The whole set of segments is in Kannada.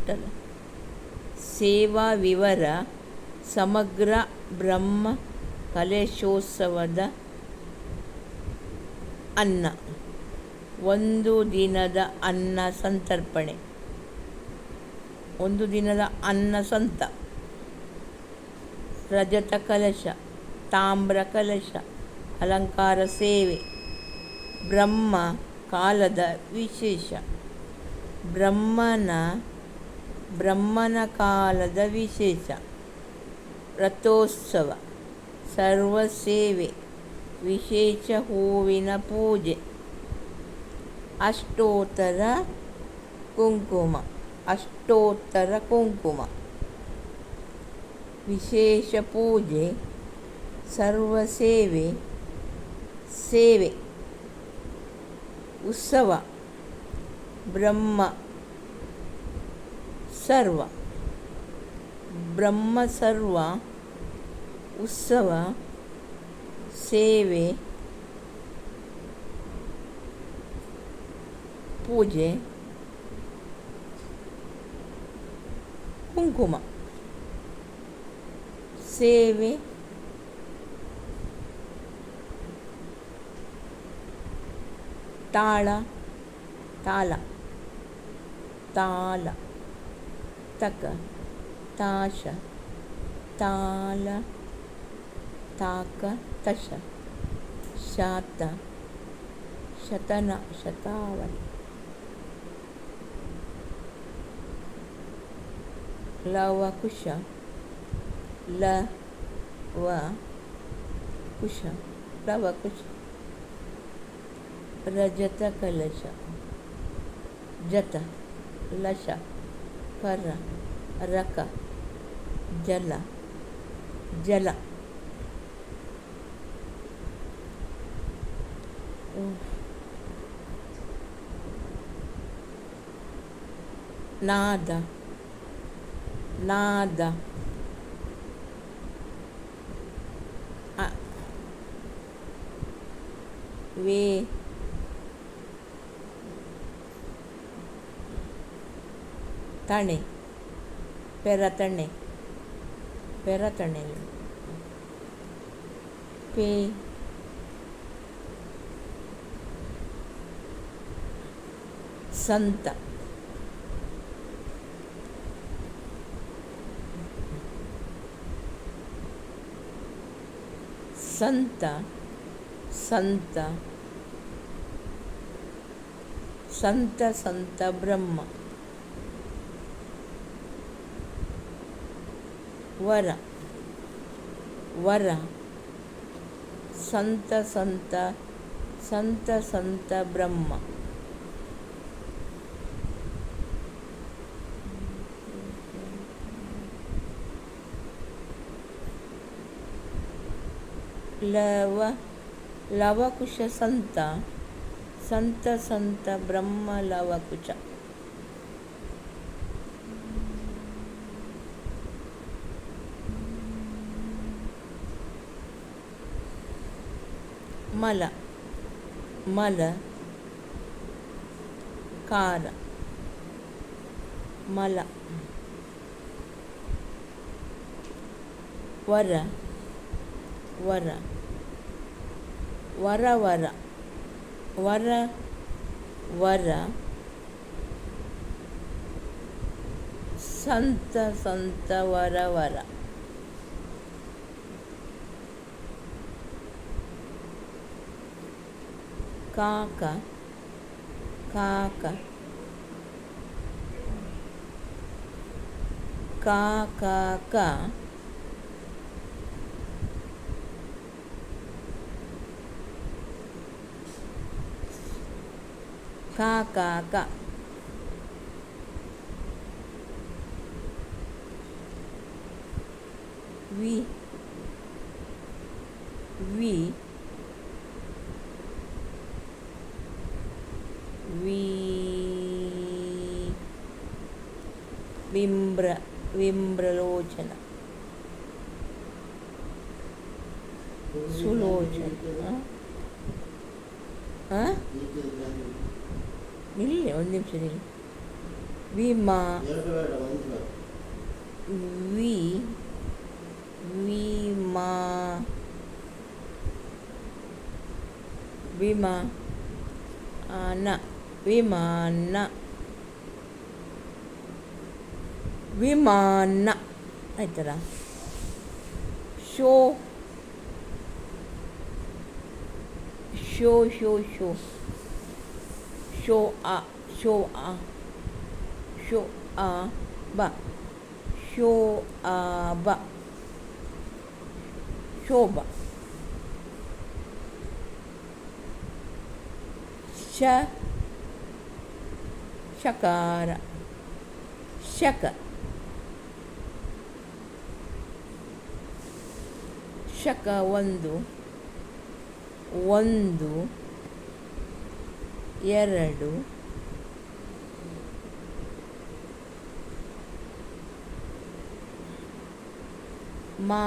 ಟೋಟಲ್ ಸೇವಾ ವಿವರ ಸಮಗ್ರ ಬ್ರಹ್ಮ ಕಲಶೋತ್ಸವದ ಅನ್ನ ಒಂದು ದಿನದ ಅನ್ನ ಸಂತರ್ಪಣೆ ಸಂತ ರಜತ ಕಲಶ ತಾಮ್ರ ಕಲಶ ಅಲಂಕಾರ ಸೇವೆ ಬ್ರಹ್ಮ ಕಾಲದ ವಿಶೇಷ ಬ್ರಹ್ಮನ ಕಾಲದ ವಿಶೇಷ ರಥೋತ್ಸವ ಸರ್ವ ಸೇವೆ ವಿಶೇಷ ಹೂವಿನ ಪೂಜೆ ಅಷ್ಟೋತ್ತರ ಕುಂಕುಮ ವಿಶೇಷ ಪೂಜೆ ಸರ್ವ ಸೇವೆ ಉತ್ಸವ ಬ್ರಹ್ಮ ಸರ್ವ ಉತ್ಸವ ಸೇವೆ ಪೂಜೆ ಕುಂಕುಮ ಸೇವೆ ತಾಳ ತಕ ತಾಶ ತಾಲ ತಾಕ ತಶ ಶಾತ ಶತನ ಶತಾವರಿ ಲವಕುಶ ರಜತ ಕಲಶ ಜತ ಲಶ ಕರ ರಕ ಜಲ ನಾದ ವೇ ತಣೆ ಪೆರತಣೆ ಪೇ ಸಂತ ಸಂತ ಬ್ರಹ್ಮ ವರ ಸಂತ ಬ್ರಹ್ಮ ಲವಕುಶ ಸಂತ ಬ್ರಹ್ಮ ಲವಕುಶ ಮಲ ಕಾರ ಮಲ ವರ ಸಂತ ವರ ಕಾಕ ವಿಮ್ರಲೋಚನ ಸುಲೋಚನ ಇಲ್ಲಿ ಒಂದು ನಿಮಿಷ ವಿಮಾ ವಿ ವಿಮಾ ವಿಮಾನ ವಿಮಾನ ವಿಮಾನ ಆಯ್ತಲ್ಲ. ಶೋ ಶೋ ಶೋ ಶೋ ಶೋ ಆ ಶೋ ಆ ಶೋ ಆ ಬ ಶೋ ಆ ಬ ಶೋಭ. ಶಕಾರ ಶಕ ಶಕ ಒಂದು ಎರಡು ಮಾ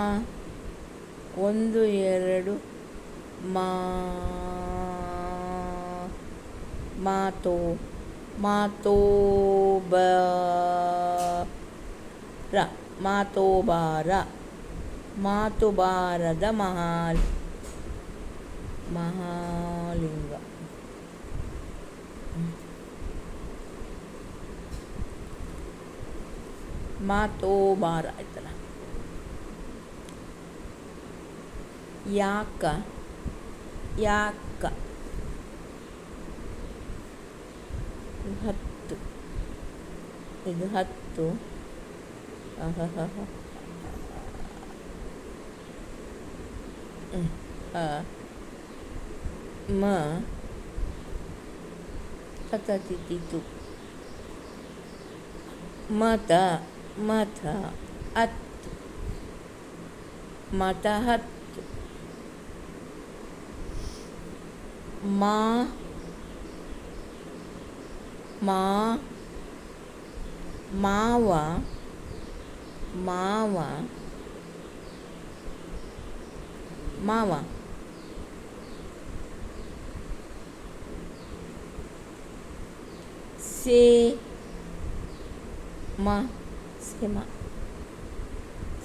ಒಂದು ಎರಡು ಮಾತೋ ಮಾತೋಬಾರ ಮಾತುಬಾರದ ಮಹಾಲಿಂಗ. ಮಾತೋಬಾರ ಆಯ್ತಲ್ಲ. ಯಾಕ ಹತ್ತು ಇದು 10 ಮ ತತಿತು ಮತ ಹತ್ತು ಮತ 10 ಮಾವ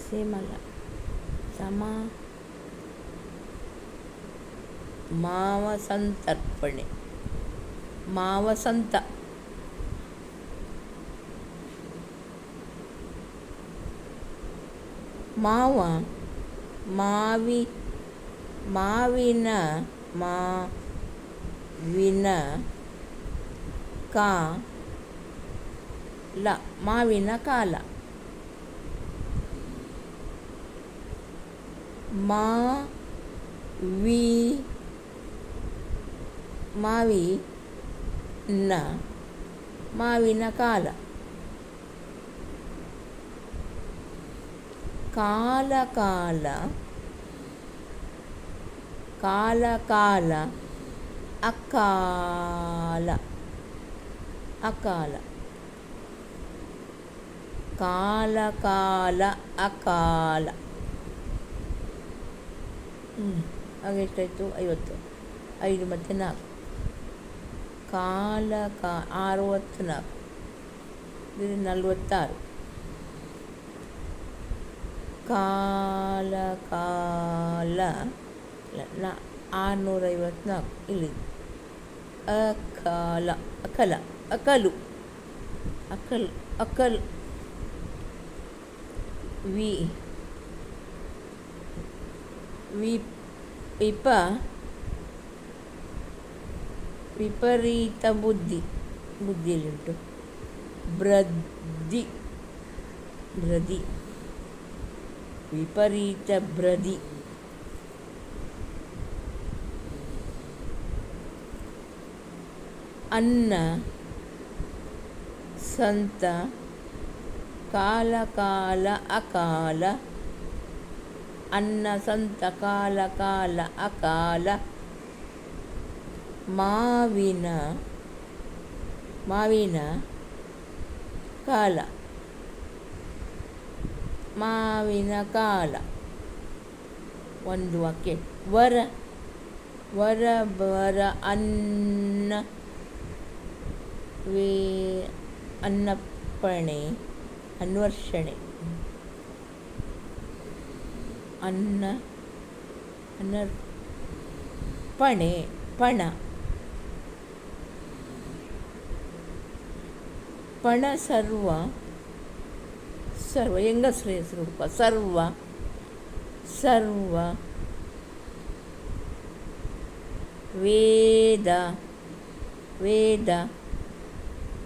ಸೇಮಲ್ಲ ಸಮ ಮಾವಸಂತರ್ಪಣೆ ಮಾವಸಂತ ಮಾವಿನ ಮಾವಿನ ಕಾಲ ಮಾವಿನ ಕಾಲ ಕಾಲ ಅಕಾಲ ಅಕಾಲ. ಹಾಗೆ ಎಷ್ಟಾಯಿತು? 50. 5 ಮತ್ತು 4 64 ಇದು 46. ಕಾಲ 654 ಇಲ್ಲಿ ಅಕಲು ವಿಪರೀತ ಬುದ್ಧಿಯಲ್ಲಿಂಟು ಬ್ರದಿ ವಿಪರೀತ ಬ್ರದಿ. ಅನ್ನ ಸಂತ ಕಾಲ ಅಕಾಲ ಅನ್ನ ಸಂತ ಕಾಲ ಅಕಾಲ. ಮಾವಿನ ಕಾಲ ಒಂದು ವಾಕ್ಯ. ವರ ಅನ್ನಪ್ಪಣೆ ಅನ್ವರ್ಷಣೆ ಅನ್ನ ಅನ್ನ ಪಣೆ ಪಣ ಪಣ ಸರ್ವ ಸರ್ವ ಹೆಂಗಸ್ರ ಹೆಸರು ಸರ್ವ ಸರ್ವ ವೇದ ವೇದ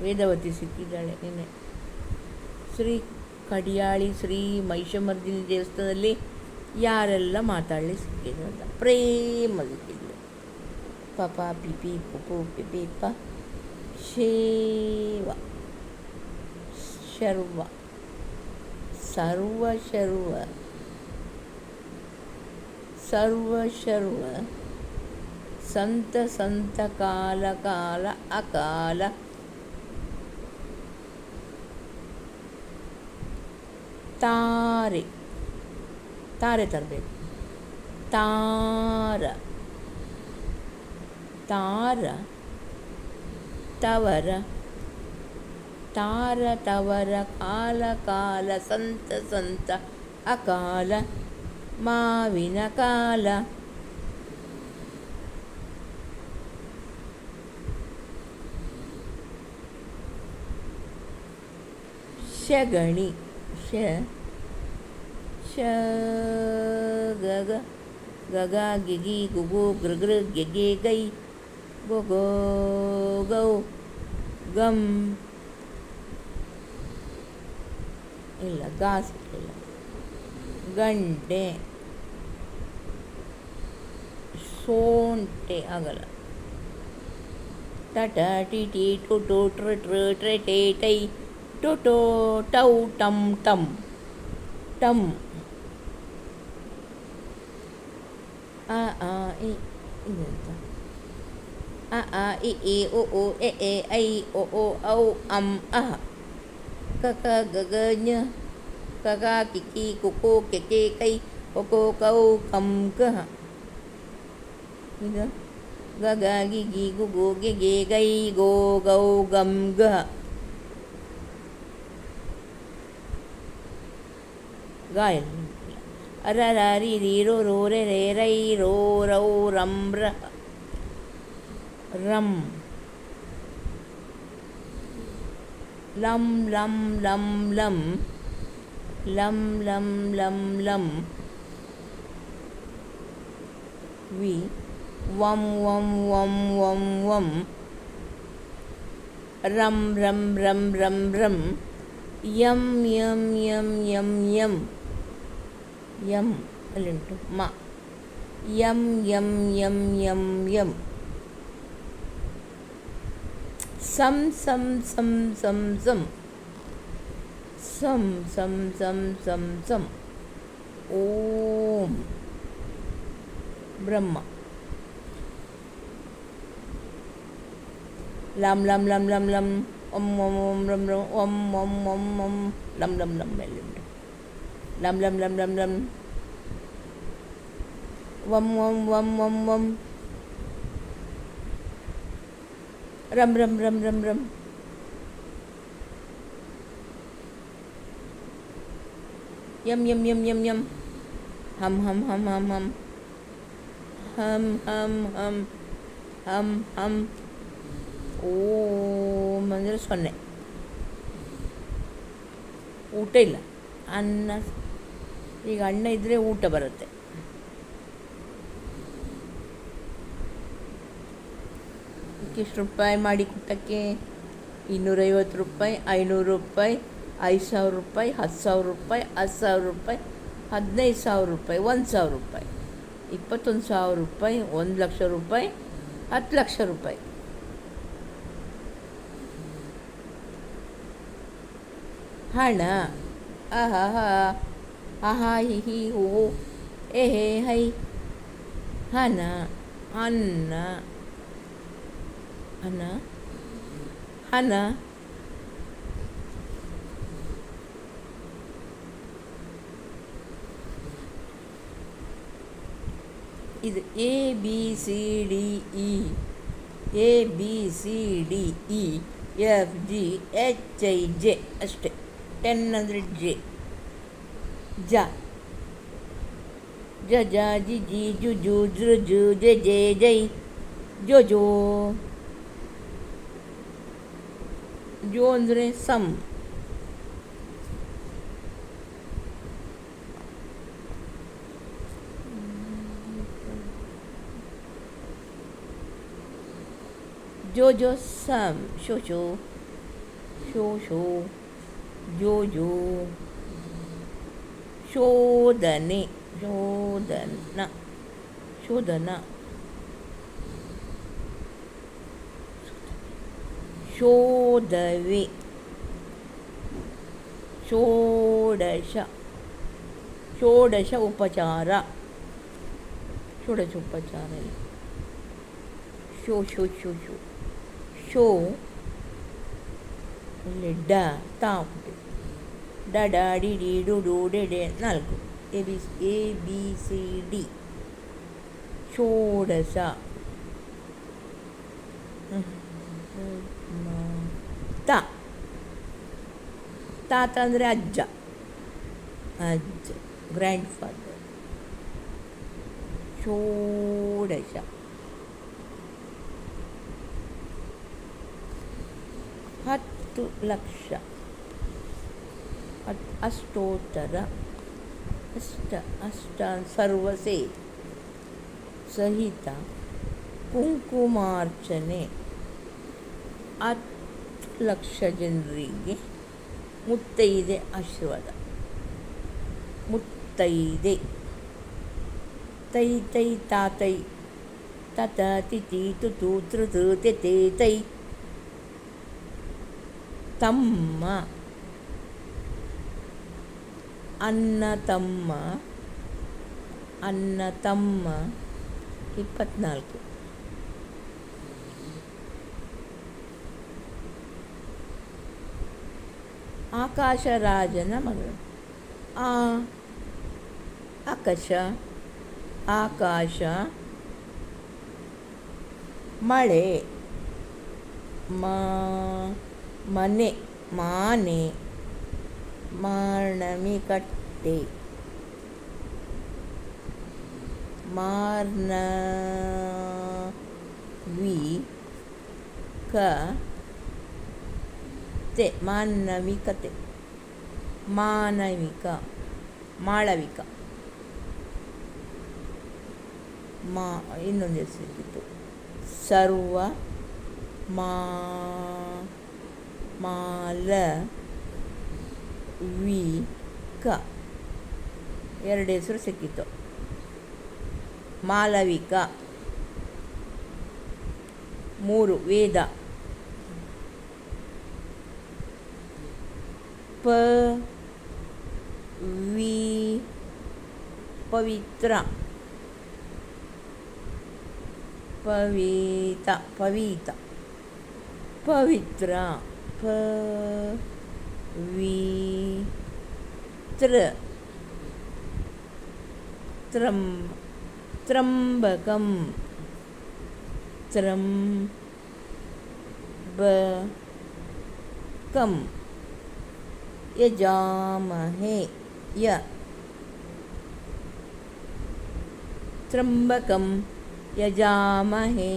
ವೇದವತಿ ಸಿಕ್ಕಿದ್ದಾಳೆ ನಿನ್ನೆ. ಶ್ರೀ ಕಡಿಯಾಳಿ ಶ್ರೀ ಮಹಿಷಮರ್ದಿನಿ ದೇವಸ್ಥಾನದಲ್ಲಿ ಯಾರೆಲ್ಲ ಮಾತಾಡಲಿ ಸಿಕ್ಕಿದ್ರು ಅಂತ ಪ್ರೇಮ ಸಿಕ್ಕಿದ್ಲು. ಪಾಪ ಪಿಪಿ ಪುಪು ಪಿಪಿ ಪ ಶೇವ ಶರ್ವ ಸರ್ವ ಶರ್ವ ಸರ್ವ ಶರ್ವ ಸಂತ ಸಂತ ಕಾಲ ಕಾಲ ಅಕಾಲ ತಾರೆ ತಾರೆ ತರಬೇಕು. ತಾರ ತಾರ ತವರ ತಾರ ತವರ ಕಾಲ ಕಾಲ ಸಂತ ಸಂತ ಅಕಾಲ ಮಾವಿನ ಕಾಲ ಶಗಣಿ ಶ ಗಗ ಗಗ ಗಿಗಿ ಗುಗು ಗೃಗೃ ಗೆಗೆ ಗೈ ಗೊಗೋ ಗೌ ಗಮ್ ಇಲ್ಲ ಗಾ ಸಿಕ್ಕಿಲ್ಲ. ಗಂಟೆ ಸೋಂಟೆ ಆಗಲ್ಲ. ಟಟ ಟಿ ಟಿ ಟು ಟು ಟ್ರ ಟ್ರ ಟ್ರೆ ಟೆ ಟೈ ಟು ಟೋ ಟೌ ಟಮ್ ಟಮ್ ಟಮ್ ಆ ಆ ಇ ಇದೆಂತ ಅ ಆ ಇ ಈ ಉ ಉ ಎ ಎ ಐ ಒ ಓ ಔ ಅಂ ಅಹ ಕ ಕ ಗ ಗ ಞ ಕ ಗ ಕಿ ಕಿ ಕು ಕು ಕೆ ಕೆ ಕೈ ಕೊ ಕೊ ಕೌ ಕಂ ಕಹ ಇದು ಗ ಗ ಗಿ ಗಿ ಗು ಗು ಗೆ ಗೆ ಗೈ ಗೋ ಗೌ ಗಂ ಗಹ ಗಾಯನ ಅರ ರ ರಿ ರಿ ರೋ ರೋ ರೇ ರೇ ರೈ ರೋ ರೌ ರಂ ರ ರಂ ಲಂ ಲಂ ಲಂ ಲಂ ಲಂ ಲಂ ಲಂ ಲಂ ವಿ ವಂ ವಂ ವಂ ವಂ ವಂ ರಂ ರಂ ರಂ ರಂ ರಂ ಯಂ ಯಂ ಯಂ ಯಂ ಯಂ ಯಂ ಅಲ್ಲುಂಟು ಮ ಯಂ ಯಂ ಯಂ ಯಂ ಯಂ ಸಂ ಸಂ ಸಂ ಸಂ ಸಂ ಸಂ ಸಂ ಸಂ ಸಂ ಸಂ ಓಂ ಬ್ರಹ್ಮ ಲಂ ಲಂ ಲಂ ಲಂ ಲಂ ಓಂ ಓಂ ಓಂ ರಂ ರಂ ಓಂ ಓಂ ಓಂ ಓಂ ಲಂ ಲಂ ಲಂ ಮೇಲುಂಟು ಲಂ ಲಂ ಲಂ ಲಂ ಲಂ ವಂ ವಂ ವಂ ವಂ ವಂ ರಂ ರಂ ರಂ ರಂ ರಂ ಯಂ ಯಂ ಯಂ ಯಂ ಯಂ ಹಂ ಹಂ ಹಂ ಹಂ ಹಂ ಹಂ ಹಂ ಹಂ ಹಂ ಹಂ ಓಂ ಅಂದರೆ 0. ಊಟ ಇಲ್ಲ. ಅನ್ನ ಈಗ ಅನ್ನ ಇದ್ದರೆ ಊಟ ಬರುತ್ತೆ. ಇಷ್ಟು ರೂಪಾಯಿ ಮಾಡಿ ಕೊಟ್ಟಕ್ಕೆ 250 ರೂಪಾಯಿ, 500 ರೂಪಾಯಿ, 5,000 ರೂಪಾಯಿ, 10,000 ರೂಪಾಯಿ, 10,000 ರೂಪಾಯಿ, 15,000 ರೂಪಾಯಿ, 1,000 ರೂಪಾಯಿ, 21,000 ರೂಪಾಯಿ, 1,00,000 ರೂಪಾಯಿ, 10,00,000 ರೂಪಾಯಿ. ಹಣ ಅಹಹ ಅಹ ಹಿ ಹಿ ಹೋ ಎಹೆ ಹೈ ಹನ ಅನ್ನ ಹನ ಹನ ಇದು A B C D E A B C D E F G H I J ಅಷ್ಟೆ. 10 ಅಂದರೆ ಜೆ ಜ ಜಜ ಜಿಜಿ ಜುಜು ಜೃಜು ಜೆ ಜೆ ಜೈ ಜೋಜೋ. ಜೋ ಅಂದರೆ ಸಮ್. ಜೋಜೋ ಸಮ್. ಶೋ ಶೋ ಶೋ ಶೋ ಜೋ ಜೋ. ಶೋಧನೆ ಶೋಧನ ಶೋಧನ. ಶೋಧವೆ ಷೋಡಶ. ಷೋಡಶ ಉಪಚಾರ. ಷೋಡಶ ಉಪಚಾರ. ಶೋ ಶೋ ಶೋ ಶೋ ಶೋ. ಇಲ್ಲಿ ಡ ತಾ ಡ ಡ ಡಿ ಡಿ ಡು ಡು ಡೆ ಡೆ 4 ABCD. ಷೋಡಶ. ತ ತಾತ ಅಂದರೆ ಅಜ್ಜ. ಅಜ್ಜ ಗ್ರ್ಯಾಂಡ್ ಫಾದರ್. ಷೋಡಶ. 10 ಲಕ್ಷ. ಅಷ್ಟೋತ್ತರ. ಅಷ್ಟ ಸರ್ವಸೇ ಸಹಿತ ಕುಂಕುಮಾರ್ಚನೆ. 10 ಲಕ್ಷ ಜನರಿಗೆ ಮುತ್ತೈದೆ ಆಶೀರ್ವಾದ. ಮುತ್ತೈದೆ. ತೈ ತೈ ತಾತೈ ತತ ತಿಥಿ ತುತು ತೃತು ತೆತೆ ತೈ. ತಮ್ಮ. ಅನ್ನ ತಮ್ಮ. ಅನ್ನ ತಮ್ಮ 24. ಆಕಾಶರಾಜನ ಮಗಳು. ಆಕಾಶ. ಆಕಾಶ. ಮಳೆ. ಮನೆ. ಮಾನೆ. ಮಾರ್ಣಮಿಕಟ್ಟೆ. ಮಾರ್ನವಿ ಕ ತೆ. ಮಾನವಿಕತೆ. ಮಾನವಿಕ. ಮಾಳವಿಕ. ಇನ್ನೊಂದು ಹೆಸರಿತ್ತು ಸರ್ವ. ಮಾಲ ವಿ ಕ. 2 ಹೆಸರು ಸಿಕ್ಕಿತ್ತು. ಮಾಲವಿಕ. 3 ವೇದ. ಪವಿತ್ರ. ಪವಿತ. ಪವಿತ್ರ. ತ್ರಂಬಕಂ. ತ್ರಂಬಕಂ. ಯಜಾಮಹೇ. ತ್ರಂಬಕಂ ಯಜಾಮಹೇ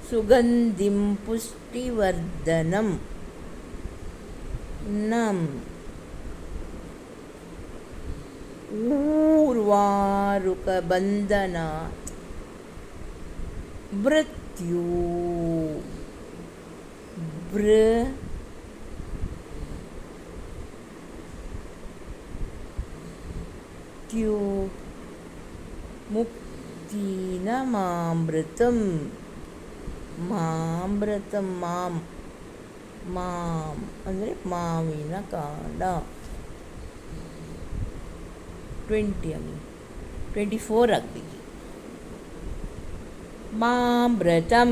ಸುಗಂಧಿಂ ಪುಷ್ಟಿವರ್ಧನಂ. ನಂ. ಊರ್ವಾರುಕಬಂಧನಾತ್ ಮೃತ್ಯು. ಮುಕ್ತಿನ ಮಾಮೃತಂ. ಮಾಮೃತಂ. ಮಾಂ ಅಂದರೆ ಮಾವಿನ ಕಾಂಡ. 24 ಆಗಬೇಕು. ಮಾಮೃತಂ.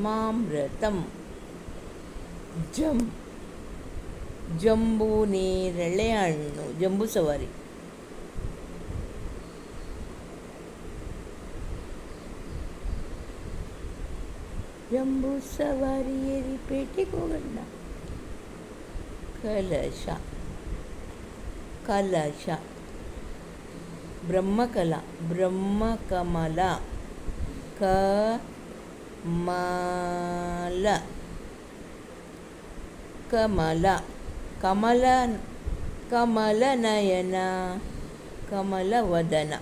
ಮಾಮೃತಂ. ಜಂಬೂ ನೇರಳೆ ಹಣ್ಣು. ಜಂಬೂ ಸವಾರಿ. ಜಂಬೂ ಸವಾರಿ ಏರಿ ಪೇಟೆಗೆ ಹೋಗಣ್ಣ. ಕಲಶ ಕಲಶ ಬ್ರಹ್ಮಕಲ ಬ್ರಹ್ಮಕಮಲ ಕಮಲ ಕಮಲ ಕಮಲ ಕಮಲನಯನ ಕಮಲವದನ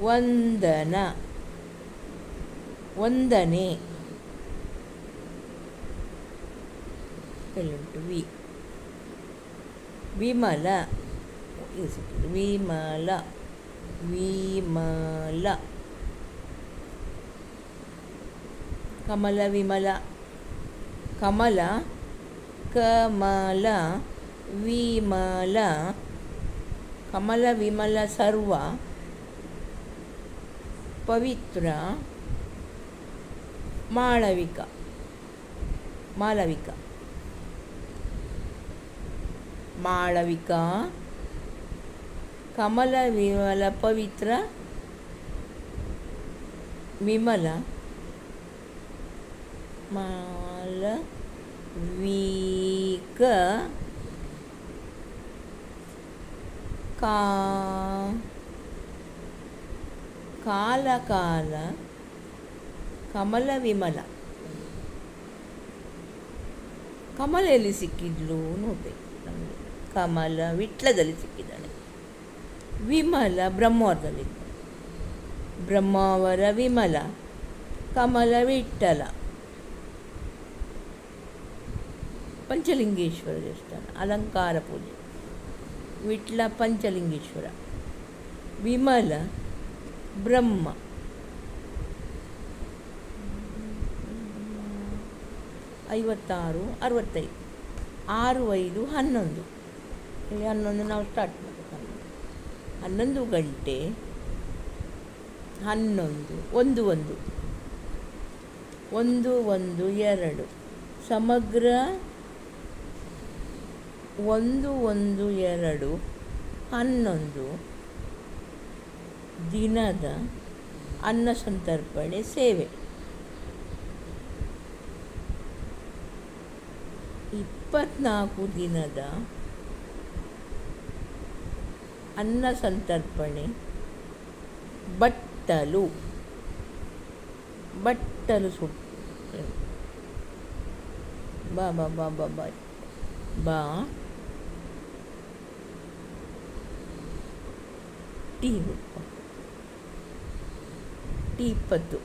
ವಂದನ ವಂದನೆ ಎಲ್ಲುಂಟು ವಿಮಲ ವಿಮಲ ವಿಮಲ ಕಮಲ ವಿಮಲ ಕಮಲ ಕಮಲ ವಿಮಲ ಕಮಲ ವಿಮಲ ಸರ್ವ ಪವಿತ್ರ ಮಾಳವಿಕ ಮಾಳವಿಕ ಮಾಳವಿಕ ಕಮಲ ವಿಮಲ ಪವಿತ್ರ ವಿಮಲ ಮಾಳವಿಕ ಕಾಲ ಕಾಲ ಕಮಲ ವಿಮಲ ಕಮಲ ಎಲ್ಲಿ ಸಿಕ್ಕಿದ್ಲು ನೋಡ್ಬೇಕು ನಮಗೆ. ಕಮಲ ವಿಟ್ಲದಲ್ಲಿ ಸಿಕ್ಕಿದ್ದಾಳೆ. ವಿಮಲ ಬ್ರಹ್ಮಾವರದಲ್ಲಿ ಬ್ರಹ್ಮಾವರ ವಿಮಲ ಕಮಲ ವಿಠ್ಠಲ ಪಂಚಲಿಂಗೇಶ್ವರ ದೇವಸ್ಥಾನ ಅಲಂಕಾರ ಪೂಜೆ ವಿಟ್ಲ ಪಂಚಲಿಂಗೇಶ್ವರ ವಿಮಲ ಬ್ರಹ್ಮ 56 65 6 5 11 ಇಲ್ಲಿ 11 ನಾವು ಸ್ಟಾರ್ಟ್ ಮಾಡಬೇಕು. 11 ಗಂಟೆ 11 1 1 1 1 2 ಸಮಗ್ರ 1 1 2 11 ದಿನದ ಅನ್ನ ಸಂತರ್ಪಣೆ ಸೇವೆ 24 ದಿನದ ಅನ್ನ ಸಂತರ್ಪಣೆ ಬಟ್ಟಲು ಸುಟ್ಟು ಬಾ ಬಾ ಬಾ ಬಾ ಬಾ ಬಾ ಟೀ 20